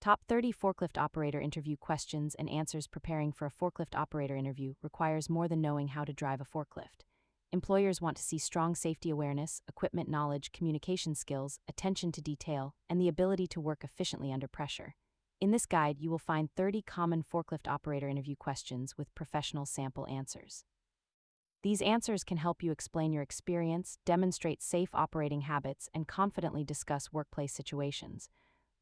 Top 30 forklift operator interview questions and answers. Preparing for a forklift operator interview requires more than knowing how to drive a forklift. Employers want to see strong safety awareness, equipment knowledge, communication skills, attention to detail, and the ability to work efficiently under pressure. In this guide, you will find 30 common forklift operator interview questions with professional sample answers. These answers can help you explain your experience, demonstrate safe operating habits, and confidently discuss workplace situations.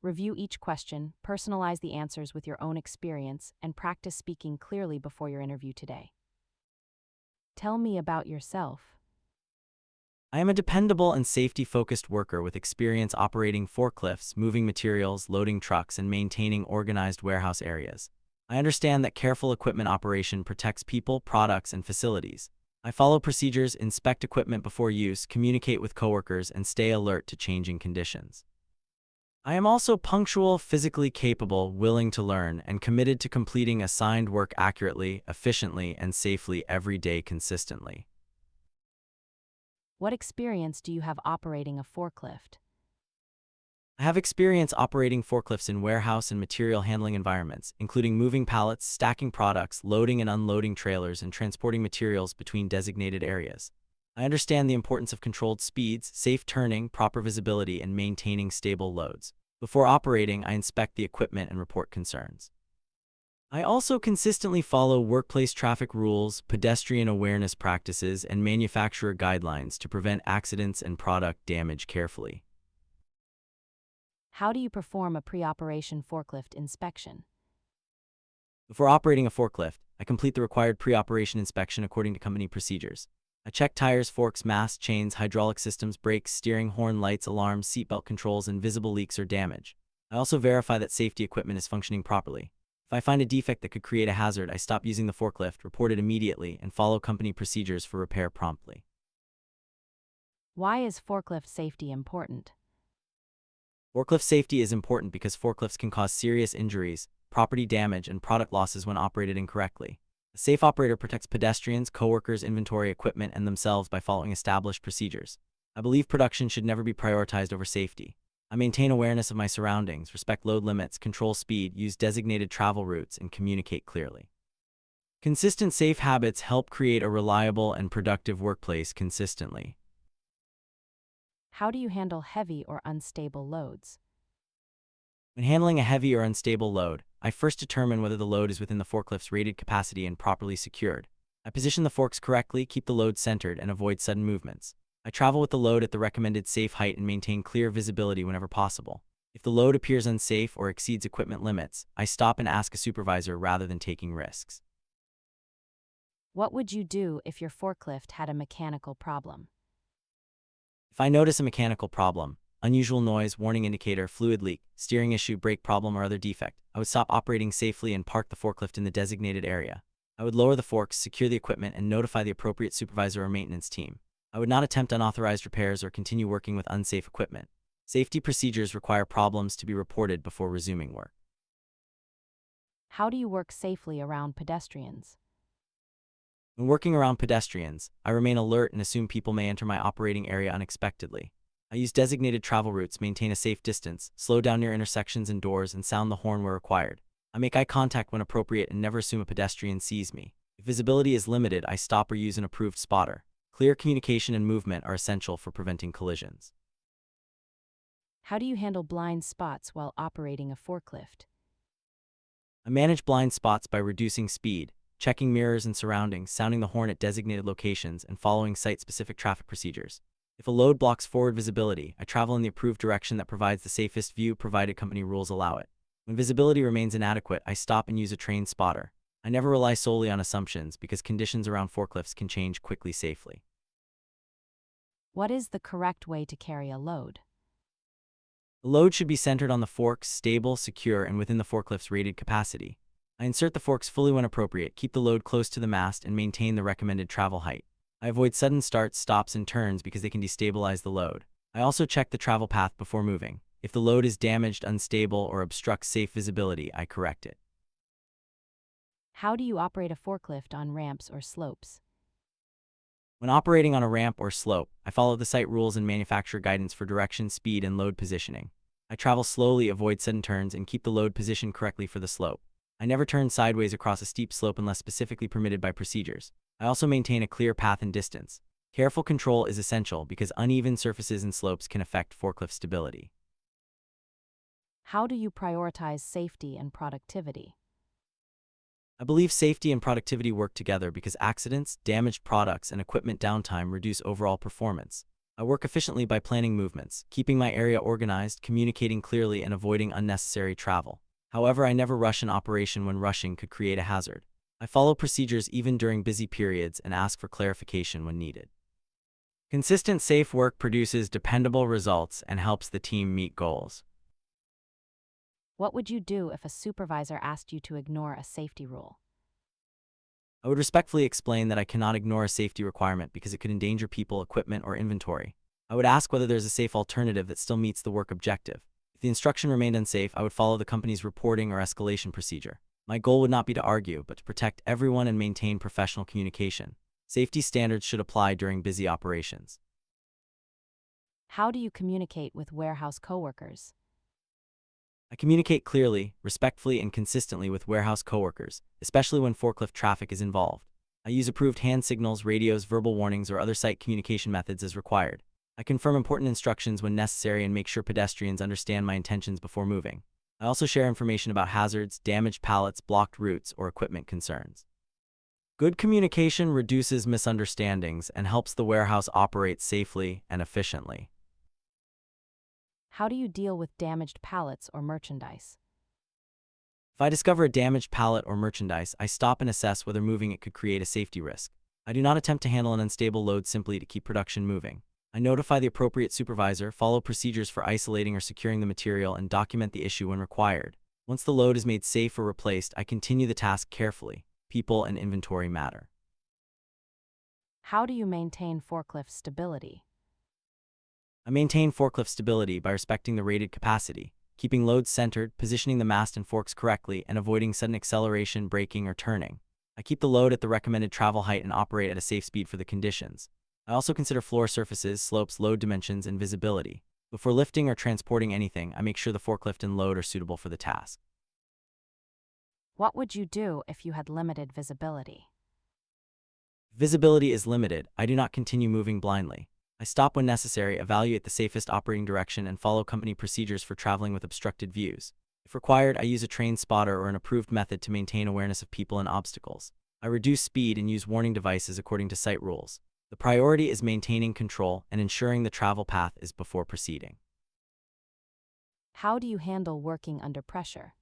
Review each question, personalize the answers with your own experience, and practice speaking clearly before your interview today. Tell me about yourself. I am a dependable and safety-focused worker with experience operating forklifts, moving materials, loading trucks, and maintaining organized warehouse areas. I understand that careful equipment operation protects people, products, and facilities. I follow procedures, inspect equipment before use, communicate with coworkers, and stay alert to changing conditions. I am also punctual, physically capable, willing to learn, and committed to completing assigned work accurately, efficiently, and safely every day consistently. What experience do you have operating a forklift? I have experience operating forklifts in warehouse and material handling environments, including moving pallets, stacking products, loading and unloading trailers, and transporting materials between designated areas. I understand the importance of controlled speeds, safe turning, proper visibility, and maintaining stable loads. Before operating, I inspect the equipment and report concerns. I also consistently follow workplace traffic rules, pedestrian awareness practices, and manufacturer guidelines to prevent accidents and product damage carefully. How do you perform a pre-operation forklift inspection? Before operating a forklift, I complete the required pre-operation inspection according to company procedures. I check tires, forks, masts, chains, hydraulic systems, brakes, steering, horn, lights, alarms, seatbelt controls, and visible leaks or damage. I also verify that safety equipment is functioning properly. If I find a defect that could create a hazard, I stop using the forklift, report it immediately, and follow company procedures for repair promptly. Why is forklift safety important? Forklift safety is important because forklifts can cause serious injuries, property damage, and product losses when operated incorrectly. A safe operator protects pedestrians, coworkers, inventory, equipment, and themselves by following established procedures. I believe production should never be prioritized over safety. I maintain awareness of my surroundings, respect load limits, control speed, use designated travel routes, and communicate clearly. Consistent safe habits help create a reliable and productive workplace consistently. How do you handle heavy or unstable loads? When handling a heavy or unstable load, I first determine whether the load is within the forklift's rated capacity and properly secured. I position the forks correctly, keep the load centered, and avoid sudden movements. I travel with the load at the recommended safe height and maintain clear visibility whenever possible. If the load appears unsafe or exceeds equipment limits, I stop and ask a supervisor rather than taking risks. What would you do if your forklift had a mechanical problem? If I notice a mechanical problem, unusual noise, warning indicator, fluid leak, steering issue, brake problem, or other defect, I would stop operating safely and park the forklift in the designated area. I would lower the forks, secure the equipment, and notify the appropriate supervisor or maintenance team. I would not attempt unauthorized repairs or continue working with unsafe equipment. Safety procedures require problems to be reported before resuming work. How do you work safely around pedestrians? When working around pedestrians, I remain alert and assume people may enter my operating area unexpectedly. I use designated travel routes, maintain a safe distance, slow down near intersections and doors, and sound the horn where required. I make eye contact when appropriate and never assume a pedestrian sees me. If visibility is limited, I stop or use an approved spotter. Clear communication and movement are essential for preventing collisions. How do you handle blind spots while operating a forklift? I manage blind spots by reducing speed, checking mirrors and surroundings, sounding the horn at designated locations, and following site-specific traffic procedures. If a load blocks forward visibility, I travel in the approved direction that provides the safest view provided company rules allow it. When visibility remains inadequate, I stop and use a trained spotter. I never rely solely on assumptions because conditions around forklifts can change quickly safely. What is the correct way to carry a load? The load should be centered on the forks, stable, secure, and within the forklift's rated capacity. I insert the forks fully when appropriate, keep the load close to the mast, and maintain the recommended travel height. I avoid sudden starts, stops, and turns because they can destabilize the load. I also check the travel path before moving. If the load is damaged, unstable, or obstructs safe visibility, I correct it. How do you operate a forklift on ramps or slopes? When operating on a ramp or slope, I follow the site rules and manufacturer guidance for direction, speed, and load positioning. I travel slowly, avoid sudden turns, and keep the load positioned correctly for the slope. I never turn sideways across a steep slope unless specifically permitted by procedures. I also maintain a clear path and distance. Careful control is essential because uneven surfaces and slopes can affect forklift stability. How do you prioritize safety and productivity? I believe safety and productivity work together because accidents, damaged products, and equipment downtime reduce overall performance. I work efficiently by planning movements, keeping my area organized, communicating clearly, and avoiding unnecessary travel. However, I never rush an operation when rushing could create a hazard. I follow procedures even during busy periods and ask for clarification when needed. Consistent safe work produces dependable results and helps the team meet goals. What would you do if a supervisor asked you to ignore a safety rule? I would respectfully explain that I cannot ignore a safety requirement because it could endanger people, equipment, or inventory. I would ask whether there's a safe alternative that still meets the work objective. If the instruction remained unsafe, I would follow the company's reporting or escalation procedure. My goal would not be to argue, but to protect everyone and maintain professional communication. Safety standards should apply during busy operations. How do you communicate with warehouse coworkers? I communicate clearly, respectfully, and consistently with warehouse coworkers, especially when forklift traffic is involved. I use approved hand signals, radios, verbal warnings, or other site communication methods as required. I confirm important instructions when necessary and make sure pedestrians understand my intentions before moving. I also share information about hazards, damaged pallets, blocked routes, or equipment concerns. Good communication reduces misunderstandings and helps the warehouse operate safely and efficiently. How do you deal with damaged pallets or merchandise? If I discover a damaged pallet or merchandise, I stop and assess whether moving it could create a safety risk. I do not attempt to handle an unstable load simply to keep production moving. I notify the appropriate supervisor, follow procedures for isolating or securing the material, and document the issue when required. Once the load is made safe or replaced, I continue the task carefully. People and inventory matter. How do you maintain forklift stability? I maintain forklift stability by respecting the rated capacity, keeping loads centered, positioning the mast and forks correctly, and avoiding sudden acceleration, braking, or turning. I keep the load at the recommended travel height and operate at a safe speed for the conditions. I also consider floor surfaces, slopes, load dimensions, and visibility. Before lifting or transporting anything, I make sure the forklift and load are suitable for the task. What would you do if you had limited visibility? Visibility is limited. I do not continue moving blindly. I stop when necessary, evaluate the safest operating direction, and follow company procedures for traveling with obstructed views. If required, I use a trained spotter or an approved method to maintain awareness of people and obstacles. I reduce speed and use warning devices according to site rules. The priority is maintaining control and ensuring the travel path is before proceeding. How do you handle working under pressure?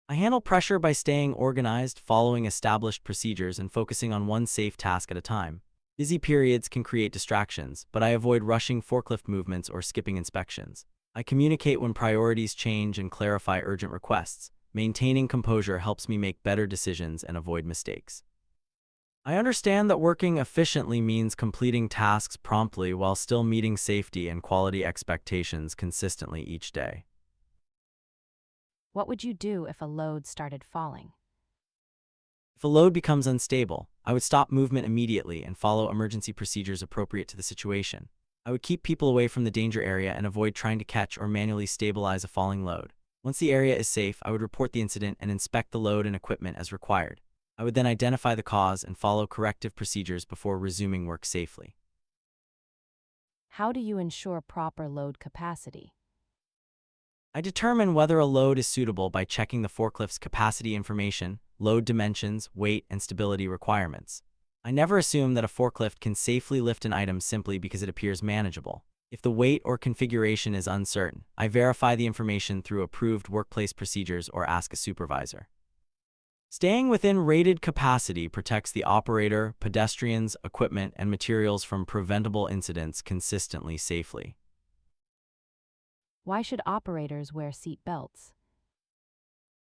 I handle pressure by staying organized, following established procedures, and focusing on one safe task at a time. Busy periods can create distractions, but I avoid rushing forklift movements or skipping inspections. I communicate when priorities change and clarify urgent requests. Maintaining composure helps me make better decisions and avoid mistakes. I understand that working efficiently means completing tasks promptly while still meeting safety and quality expectations consistently each day. What would you do if a load started falling? If a load becomes unstable, I would stop movement immediately and follow emergency procedures appropriate to the situation. I would keep people away from the danger area and avoid trying to catch or manually stabilize a falling load. Once the area is safe, I would report the incident and inspect the load and equipment as required. I would then identify the cause and follow corrective procedures before resuming work safely. How do you ensure proper load capacity? I determine whether a load is suitable by checking the forklift's capacity information, load dimensions, weight, and stability requirements. I never assume that a forklift can safely lift an item simply because it appears manageable. If the weight or configuration is uncertain, I verify the information through approved workplace procedures or ask a supervisor. Staying within rated capacity protects the operator, pedestrians, equipment, and materials from preventable incidents consistently safely. Why should operators wear seat belts?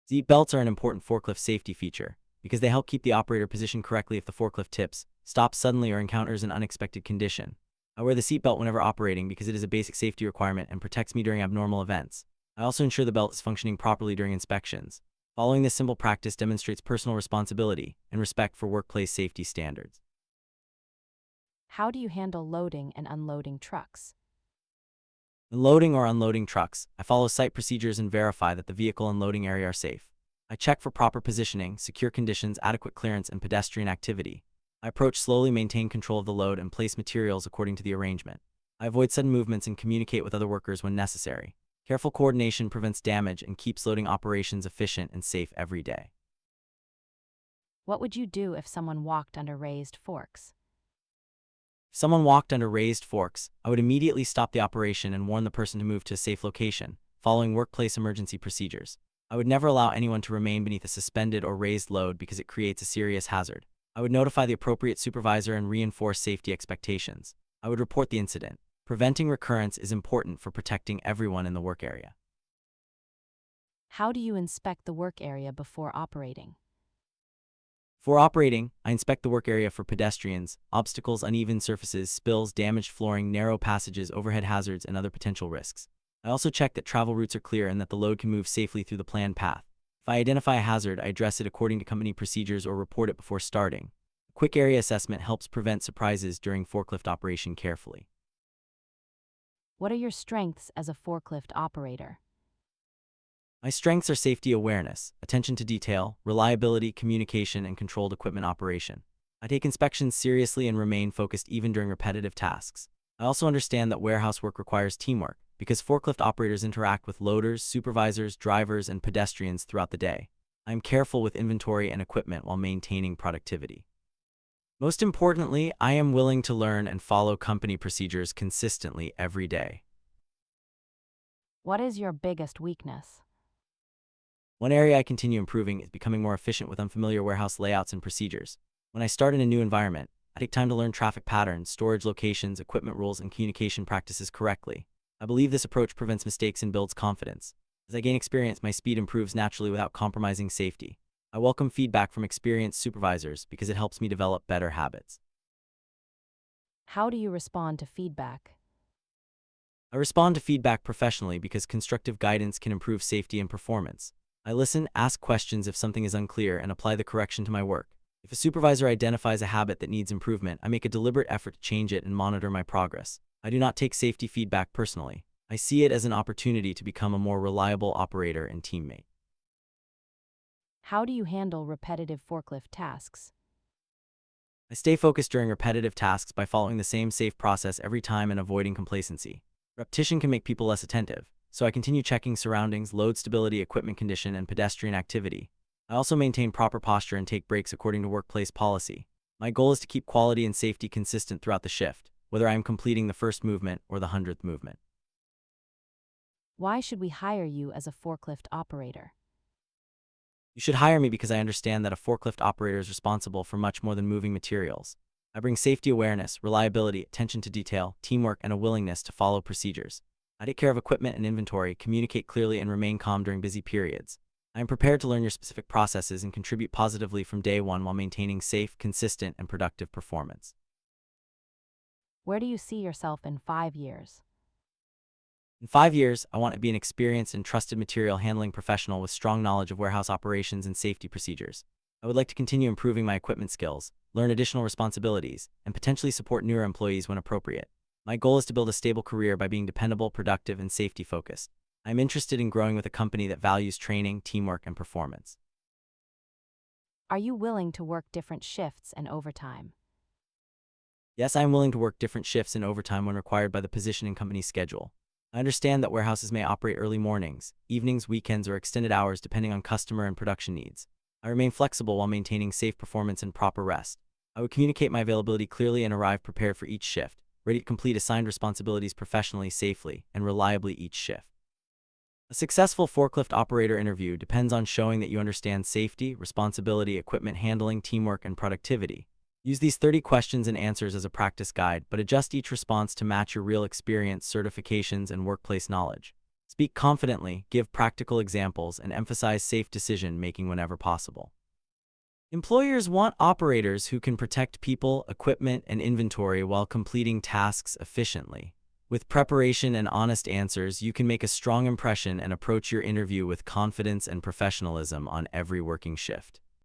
Seat belts are an important forklift safety feature because they help keep the operator positioned correctly if the forklift tips, stops suddenly, or encounters an unexpected condition. I wear the seat belt whenever operating because it is a basic safety requirement and protects me during abnormal events. I also ensure the belt is functioning properly during inspections. Following this simple practice demonstrates personal responsibility and respect for workplace safety standards. How do you handle loading and unloading trucks? When loading or unloading trucks, I follow site procedures and verify that the vehicle and loading area are safe. I check for proper positioning, secure conditions, adequate clearance, and pedestrian activity. I approach slowly, maintain control of the load, and place materials according to the arrangement. I avoid sudden movements and communicate with other workers when necessary. Careful coordination prevents damage and keeps loading operations efficient and safe every day. What would you do if someone walked under raised forks? If someone walked under raised forks, I would immediately stop the operation and warn the person to move to a safe location, following workplace emergency procedures. I would never allow anyone to remain beneath a suspended or raised load because it creates a serious hazard. I would notify the appropriate supervisor and reinforce safety expectations. I would report the incident. Preventing recurrence is important for protecting everyone in the work area. How do you inspect the work area before operating? For operating, I inspect the work area for pedestrians, obstacles, uneven surfaces, spills, damaged flooring, narrow passages, overhead hazards, and other potential risks. I also check that travel routes are clear and that the load can move safely through the planned path. If I identify a hazard, I address it according to company procedures or report it before starting. A quick area assessment helps prevent surprises during forklift operation carefully. What are your strengths as a forklift operator? My strengths are safety awareness, attention to detail, reliability, communication, and controlled equipment operation. I take inspections seriously and remain focused even during repetitive tasks. I also understand that warehouse work requires teamwork, because forklift operators interact with loaders, supervisors, drivers, and pedestrians throughout the day. I am careful with inventory and equipment while maintaining productivity. Most importantly, I am willing to learn and follow company procedures consistently every day. What is your biggest weakness? One area I continue improving is becoming more efficient with unfamiliar warehouse layouts and procedures. When I start in a new environment, I take time to learn traffic patterns, storage locations, equipment rules, and communication practices correctly. I believe this approach prevents mistakes and builds confidence. As I gain experience, my speed improves naturally without compromising safety. I welcome feedback from experienced supervisors because it helps me develop better habits. How do you respond to feedback? I respond to feedback professionally because constructive guidance can improve safety and performance. I listen, ask questions if something is unclear, and apply the correction to my work. If a supervisor identifies a habit that needs improvement, I make a deliberate effort to change it and monitor my progress. I do not take safety feedback personally. I see it as an opportunity to become a more reliable operator and teammate. How do you handle repetitive forklift tasks? I stay focused during repetitive tasks by following the same safe process every time and avoiding complacency. Repetition can make people less attentive, so I continue checking surroundings, load stability, equipment condition, and pedestrian activity. I also maintain proper posture and take breaks according to workplace policy. My goal is to keep quality and safety consistent throughout the shift, whether I am completing the first movement or the 100th movement. Why should we hire you as a forklift operator? You should hire me because I understand that a forklift operator is responsible for much more than moving materials. I bring safety awareness, reliability, attention to detail, teamwork, and a willingness to follow procedures. I take care of equipment and inventory, communicate clearly, and remain calm during busy periods. I am prepared to learn your specific processes and contribute positively from day one while maintaining safe, consistent, and productive performance. Where do you see yourself in 5 years? In 5 years, I want to be an experienced and trusted material handling professional with strong knowledge of warehouse operations and safety procedures. I would like to continue improving my equipment skills, learn additional responsibilities, and potentially support newer employees when appropriate. My goal is to build a stable career by being dependable, productive, and safety-focused. I am interested in growing with a company that values training, teamwork, and performance. Are you willing to work different shifts and overtime? Yes, I am willing to work different shifts and overtime when required by the position and company schedule. I understand that warehouses may operate early mornings, evenings, weekends, or extended hours depending on customer and production needs. I remain flexible while maintaining safe performance and proper rest. I would communicate my availability clearly and arrive prepared for each shift, ready to complete assigned responsibilities professionally, safely, and reliably each shift. A successful forklift operator interview depends on showing that you understand safety, responsibility, equipment handling, teamwork, and productivity. Use these 30 questions and answers as a practice guide, but adjust each response to match your real experience, certifications, and workplace knowledge. Speak confidently, give practical examples, and emphasize safe decision-making whenever possible. Employers want operators who can protect people, equipment, and inventory while completing tasks efficiently. With preparation and honest answers, you can make a strong impression and approach your interview with confidence and professionalism on every working shift.